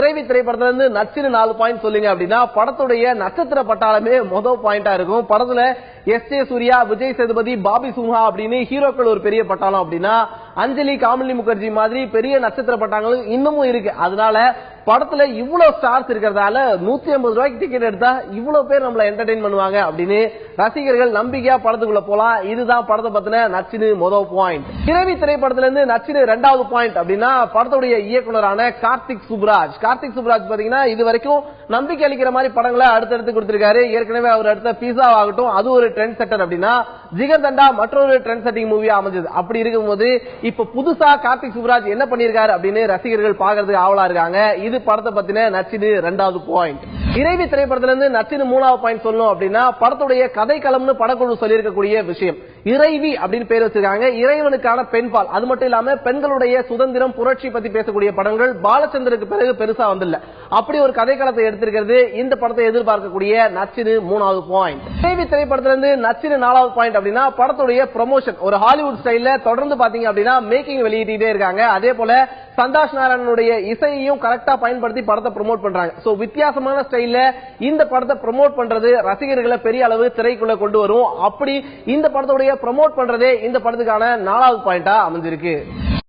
இறைவி திரைப்படத்துல இருந்து நச்சுன்னு 4 பாயிண்ட் சொல்லுங்க அப்படின்னா படத்துடைய நட்சத்திர பட்டாளமே முதல் பாயிண்டா இருக்கும். படத்துல எஸ்.ஜே. சூர்யா, விஜய் சேதுபதி, பாபி சிம்ஹா அப்படின்னு ஹீரோக்கள் ஒரு பெரிய பட்டாளம் அப்படின்னா அஞ்சலி, காமினி முகர்ஜி மாதிரி பெரிய நட்சத்திர பட்டாளங்களும் இன்னமும் இருக்கு. அதனால படத்துல இவ்வளவு ஸ்டார்ஸ் இருக்கிறதால 150 ரூபாய்க்கு டிக்கெட் எடுத்தா இவ்வளவு பேர் நம்மள என்டர்டெயின் பண்ணுவாங்க அப்படின்னு ரசிகர்கள் நம்பிக்கையா படத்துக்குள்ள போலாம். இதுதான் படத்தை பத்தின நச்சுன்னு முதல் பாயிண்ட். இறைவி திரைப்படத்துல இருந்து நச்சுன்னு 2வது பாயிண்ட் அப்படின்னா படத்துடைய இயக்குனரான கார்த்திக் சுப்ராஜ். கார்த்திக் சுப்ராஜ் பாத்தீங்கன்னா இது வரைக்கும் நம்பிக்கை அளிக்கிற மாதிரி படங்களை அடுத்தடுத்து கொடுத்திருக்காரு. ஏற்கனவே அவர் அடுத்த பீஸா ஆகட்டும், அது ஒரு ட்ரெண்ட் செட்டர் அப்படின்னா ஜிகர் தண்டா மற்றொரு ட்ரெண்ட் செட்டிங் மூவியா அமைஞ்சது. அப்படி இருக்கும்போது இப்ப புதுசா கார்த்திக் சுப்ராஜ் என்ன பண்ணிருக்காரு அப்படின்னு ரசிகர்கள் பாக்குறதுக்கு ஆவலா இருக்காங்க. இது படத்தை பத்தின நச்சுன்னு 2வது பாயிண்ட். இறைவி திரைப்படத்துல இருந்து நச்சுன்னு 3வது பாயிண்ட் சொல்லணும் அப்படின்னா படத்துடைய கதைக்களம்னு படக்குழு சொல்லியிருக்கக்கூடிய விஷயம். இறைவி அப்படின்னு பேர் வச்சிருக்காங்க. இறைவனுக்கான பெண்பால், அது மட்டும் இல்லாம பெண்களுடைய சுதந்திரம், புரட்சி பத்தி பேசக்கூடிய படங்கள் பாலச்சந்தருக்கு பிறகு பெருசா வந்தில்ல. அப்படி ஒரு கதைக்களத்தை எடுத்திருக்கிறது இந்த படத்தை எதிர்பார்க்கக்கூடிய நச்சுன்னு 3வது பாயிண்ட். இறைவி திரைப்படத்துல இருந்து நச்சுன்னு 4வது பாயிண்ட் அப்படின்னா படத்துடைய ப்ரமோஷன். ஒரு ஹாலிவுட் ஸ்டைல்ல தொடர்ந்து பாத்தீங்க அப்படின்னா மேக்கிங் வெளியிட்டே இருக்காங்க. அதே போல சந்தாஷ் நாராயணனுடைய இசையையும் கரெக்டா பயன்படுத்தி படத்தை ப்ரோமோட் பண்றாங்க. சோ வித்தியாசமான ஸ்டைல்ல இந்த படத்தை ப்ரோமோட் பண்றது ரசிகர்களை பெரிய அளவு திரைக்குள்ள கொண்டு வரும். அப்படி இந்த படத்துடைய ப்ரோமோட் பண்றதே இந்த படத்துக்கான 4வது பாயிண்டா அமைஞ்சிருக்கு.